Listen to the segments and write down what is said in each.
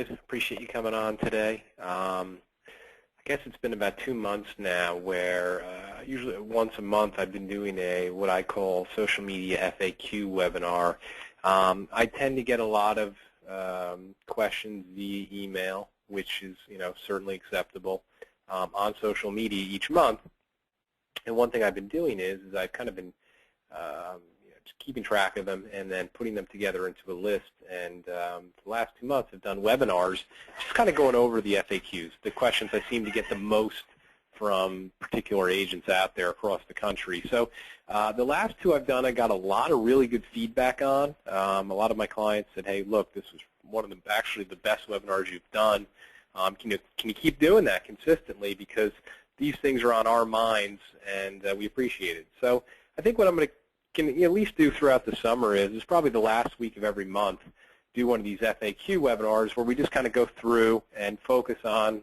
Appreciate you coming on today. I guess it's been about 2 months now where usually once a month I've been doing what I call social media FAQ webinar. I tend to get a lot of questions via email, which is certainly acceptable, on social media each month. And one thing I've been doing is I've kind of been just keeping track of them and then putting them together into a list. And the last 2 months I've done webinars just kind of going over the FAQs, the questions I seem to get the most from particular agents out there across the country. So the last two I've done, I got a lot of really good feedback on. A lot of my clients said, hey, look, this was one of the actually the best webinars you've done. Can you keep doing that consistently, because these things are on our minds and we appreciate it. So I think what I'm going to can at least do throughout the summer is probably the last week of every month do one of these FAQ webinars where we just kind of go through and focus on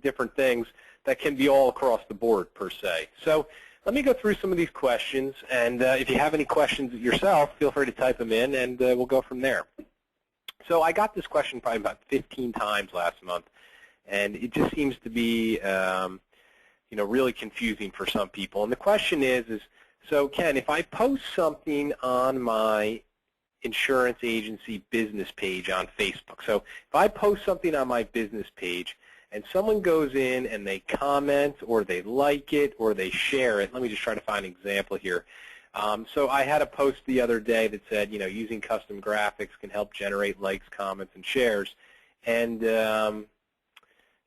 different things that can be all across the board per se. So let me go through some of these questions, and if you have any questions yourself, feel free to type them in, and we'll go from there. So I got this question probably about 15 times last month, and it just seems to be really confusing for some people. And the question is so Ken, if I post something on my insurance agency business page on Facebook, so if I post something on my business page and someone goes in and they comment or they like it or they share it, let me just try to find an example here. So I had a post the other day that said, using custom graphics can help generate likes, comments, and shares. And,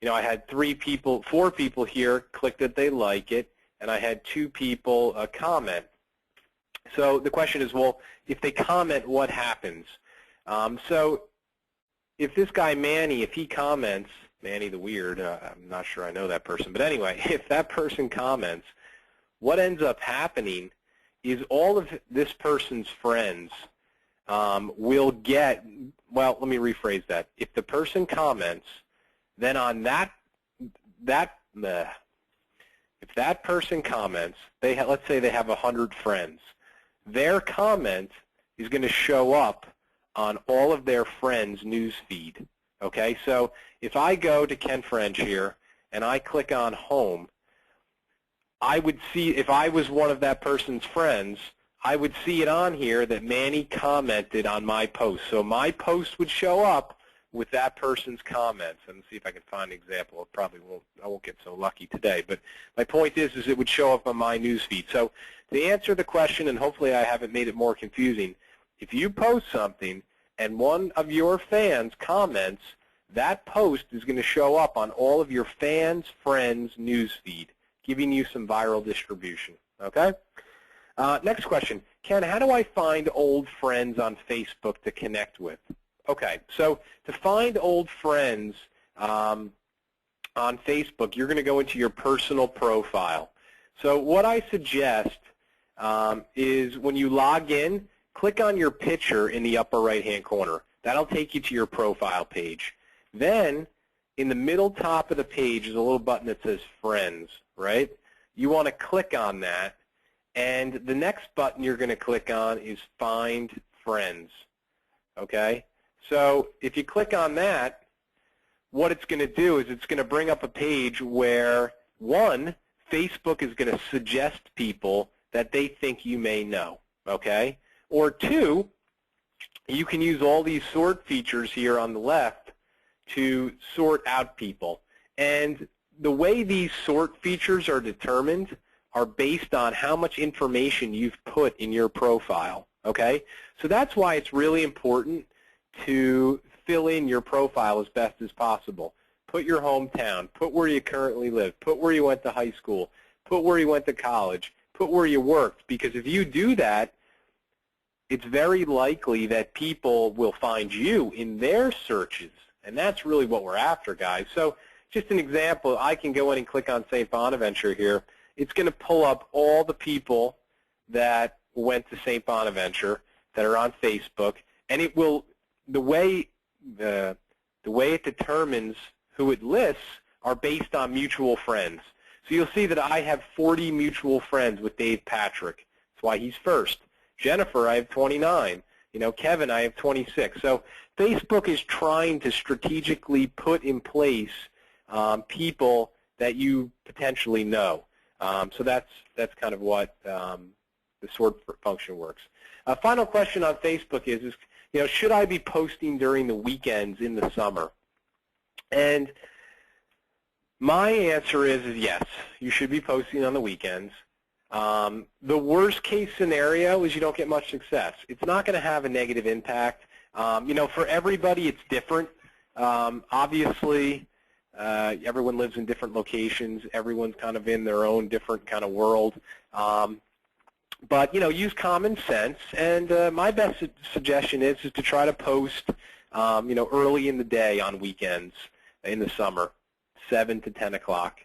I had 4 people here click that they like it, and I had 2 people comment. So the question is, well, if they comment, what happens? So if this guy Manny, if he comments, Manny the Weird, I'm not sure I know that person, but anyway, if that person comments, what ends up happening is all of this person's friends will get, well, let me rephrase that. If the person comments, then on if that person comments, let's say they have 100 friends, their comment is going to show up on all of their friends' news feed. Okay, so if I go to Ken French here and I click on home, I would see, if I was one of that person's friends, I would see it on here that Manny commented on my post. So my post would show up with that person's comments. And see if I can find an example. I won't get so lucky today. But my point is it would show up on my news feed. So to answer the question, and hopefully I haven't made it more confusing, if you post something and one of your fans comments, that post is going to show up on all of your fans' friends' news feed, giving you some viral distribution. Okay? Next question. Ken, how do I find old friends on Facebook to connect with? Okay, so to find old friends on Facebook, you're going to go into your personal profile. So what I suggest is when you log in, click on your picture in the upper right-hand corner. That'll take you to your profile page. Then in the middle top of the page is a little button that says Friends, right? You want to click on that, and the next button you're going to click on is Find Friends, okay? So if you click on that, what it's going to do is it's going to bring up a page where, one, Facebook is going to suggest people that they think you may know, okay? Or two, you can use all these sort features here on the left to sort out people. And the way these sort features are determined are based on how much information you've put in your profile, okay? So that's why it's really important to fill in your profile as best as possible. Put your hometown, put where you currently live, put where you went to high school, put where you went to college, put where you worked, because if you do that, it's very likely that people will find you in their searches, and that's really what we're after, guys. So just an example, I can go in and click on St. Bonaventure here. It's going to pull up all the people that went to St. Bonaventure that are on Facebook, and it will, the way it determines who it lists are based on mutual friends. So you'll see that I have 40 mutual friends with Dave Patrick. That's why he's first. Jennifer, I have 29. Kevin, I have 26. So Facebook is trying to strategically put in place people that you potentially know. So that's kind of what the sort function works. Final question on Facebook is should I be posting during the weekends in the summer? And my answer is yes, you should be posting on the weekends. The worst case scenario is you don't get much success. It's not going to have a negative impact. For everybody it's different. Obviously, everyone lives in different locations. Everyone's kind of in their own different kind of world. But use common sense. And my best suggestion is to try to post, early in the day on weekends in the summer, 7 to 10 o'clock.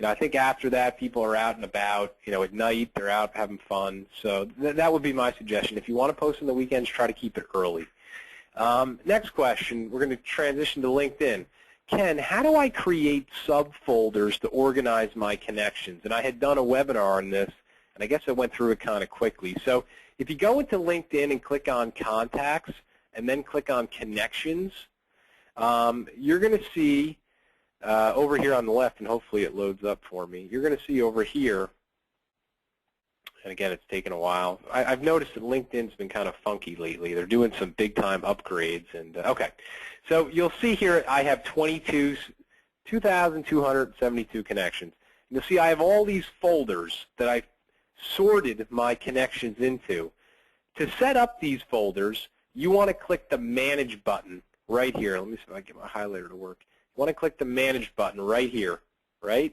I think after that, people are out and about. At night, they're out having fun. So that would be my suggestion. If you want to post on the weekends, try to keep it early. Next question, we're going to transition to LinkedIn. Ken, how do I create subfolders to organize my connections? And I had done a webinar on this, and I guess I went through it kind of quickly. So if you go into LinkedIn and click on Contacts and then click on Connections, you're going to see over here on the left, and hopefully it loads up for me, you're going to see over here, and again, it's taken a while. I've noticed that LinkedIn's been kind of funky lately. They're doing some big-time upgrades. And okay, so you'll see here I have 2,272 connections. You'll see I have all these folders that I've sorted my connections into. To set up these folders, you want to click the Manage button right here. Let me see if I can get my highlighter to work. You want to click the Manage button right here, right?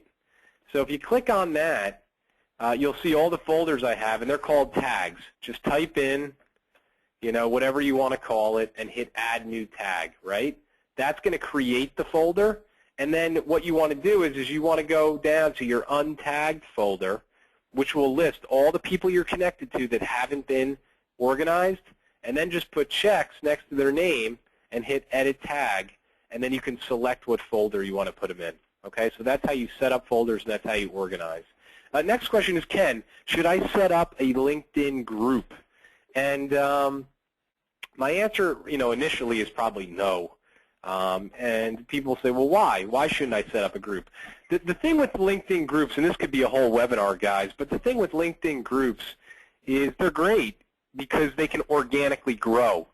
So if you click on that, you'll see all the folders I have, and they're called tags. Just type in, whatever you want to call it, and hit Add New Tag, right? That's going to create the folder, and then what you want to do is you want to go down to your untagged folder, which will list all the people you're connected to that haven't been organized, and then just put checks next to their name and hit Edit Tag, and then you can select what folder you want to put them in. Okay, so that's how you set up folders, and that's how you organize. Next question is, Ken, should I set up a LinkedIn group? And my answer, initially is probably no. And people say, well, why? Why shouldn't I set up a group? The thing with LinkedIn groups, and this could be a whole webinar, guys, but the thing with LinkedIn groups is they're great because they can organically grow.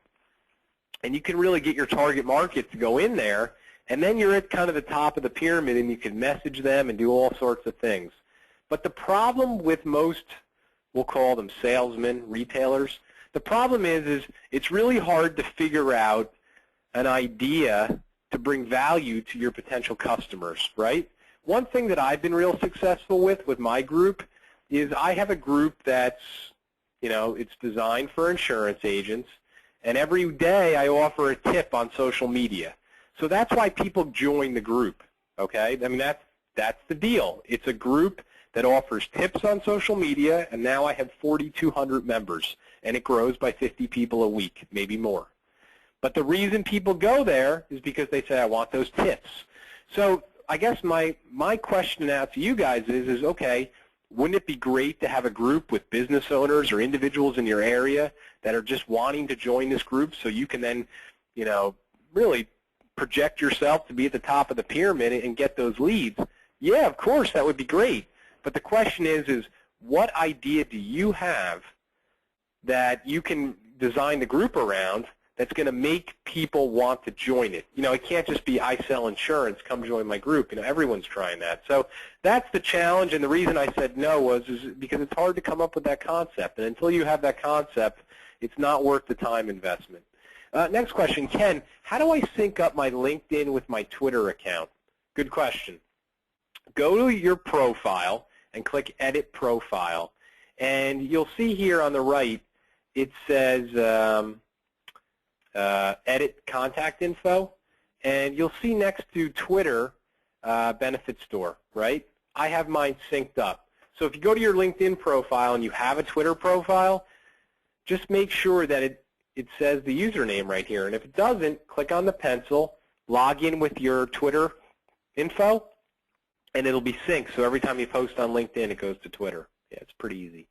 And you can really get your target market to go in there, and then you're at kind of the top of the pyramid, and you can message them and do all sorts of things. But the problem with most, we'll call them salesmen, retailers, the problem is it's really hard to figure out an idea to bring value to your potential customers, right? One thing that I've been real successful with my group is I have a group that's, it's designed for insurance agents, and every day I offer a tip on social media. So that's why people join the group, okay? I mean, that's the deal. It's a group that offers tips on social media, and now I have 4,200 members, and it grows by 50 people a week, maybe more. But the reason people go there is because they say, I want those tips. So I guess my question now to you guys is okay, wouldn't it be great to have a group with business owners or individuals in your area that are just wanting to join this group so you can then, really project yourself to be at the top of the pyramid and get those leads? Yeah, of course, that would be great. But the question is what idea do you have that you can design the group around that's going to make people want to join it? It can't just be I sell insurance, come join my group. Everyone's trying that. So that's the challenge, and the reason I said no is because it's hard to come up with that concept. And until you have that concept, it's not worth the time investment. Next question, Ken, how do I sync up my LinkedIn with my Twitter account? Good question. Go to your profile and click Edit Profile. And you'll see here on the right, it says Edit Contact Info. And you'll see next to Twitter Benefit Store, right? I have mine synced up. So if you go to your LinkedIn profile and you have a Twitter profile, just make sure that it says the username right here. And if it doesn't, click on the pencil, log in with your Twitter info, and it'll be synced. So every time you post on LinkedIn, it goes to Twitter. Yeah, it's pretty easy.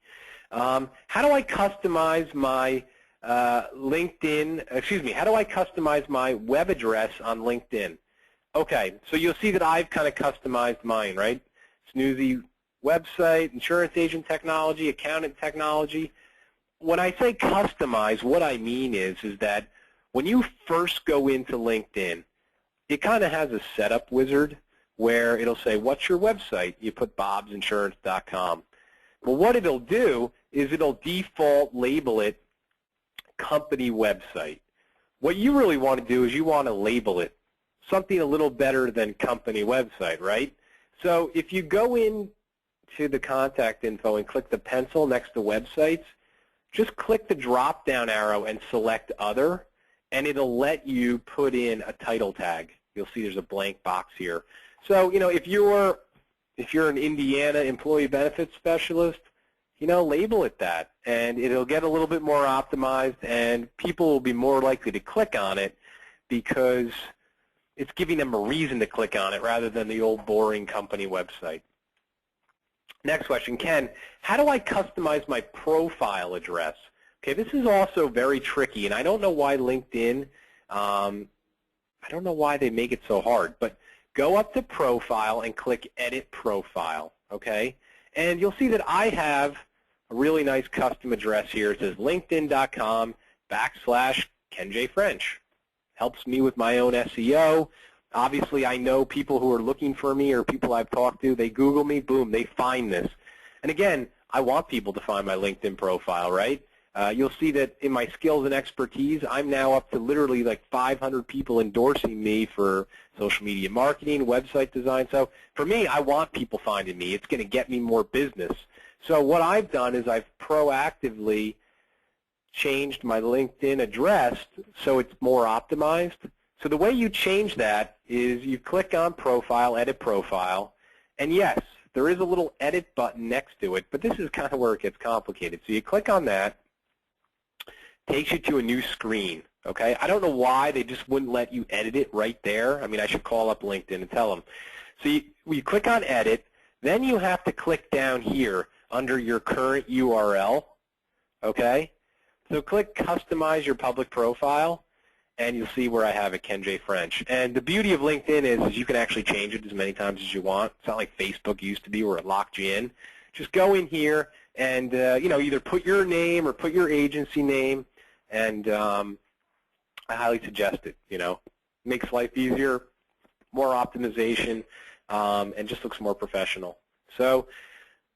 How do I customize my how do I customize my web address on LinkedIn? Okay, so you'll see that I've kind of customized mine, right? Snoozy website, insurance agent technology, accountant technology. When I say customize, what I mean is that when you first go into LinkedIn, it kind of has a setup wizard where it'll say, what's your website? You put bobsinsurance.com. Well, what it'll do is it'll default label it company website. What you really want to do is you want to label it something a little better than company website, right? So if you go in to the contact info and click the pencil next to websites, just click the drop-down arrow and select other, and it'll let you put in a title tag. You'll see there's a blank box here. So, if you're an Indiana employee benefits specialist, label it that, and it'll get a little bit more optimized, and people will be more likely to click on it because it's giving them a reason to click on it rather than the old boring company website. Next question, Ken, how do I customize my profile address? Okay, this is also very tricky, and I don't know why LinkedIn, I don't know why they make it so hard, but go up to Profile and click Edit Profile, okay? And you'll see that I have a really nice custom address here. It says linkedin.com/Ken J. French. Helps me with my own SEO. Obviously, I know people who are looking for me or people I've talked to, they Google me, boom, they find this. And again, I want people to find my LinkedIn profile, right? You'll see that in my skills and expertise, I'm now up to literally like 500 people endorsing me for social media marketing, website design. So for me, I want people finding me. It's going to get me more business. So what I've done is I've proactively changed my LinkedIn address so it's more optimized. So the way you change that is you click on Profile, Edit Profile, and yes, there is a little Edit button next to it, but this is kind of where it gets complicated. So you click on that, takes you to a new screen, okay? I don't know why they just wouldn't let you edit it right there. I mean, I should call up LinkedIn and tell them. So you click on Edit, then you have to click down here under your current URL, okay? So click Customize Your Public Profile, and you'll see where I have it, Ken J. French. And the beauty of LinkedIn is you can actually change it as many times as you want. It's not like Facebook used to be where it locked you in. Just go in here and either put your name or put your agency name, and I highly suggest it. Makes life easier, more optimization, and just looks more professional. So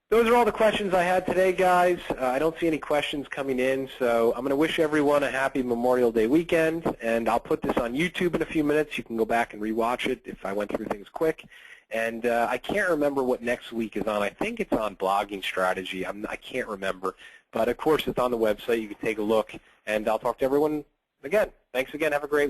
those are all the questions I had today, guys. I don't see any questions coming in, so I'm going to wish everyone a happy Memorial Day weekend, and I'll put this on YouTube in a few minutes. You can go back and rewatch it if I went through things quick. And I can't remember what next week is on. I think it's on blogging strategy. I can't remember. But, of course, it's on the website. You can take a look, and I'll talk to everyone again. Thanks again. Have a great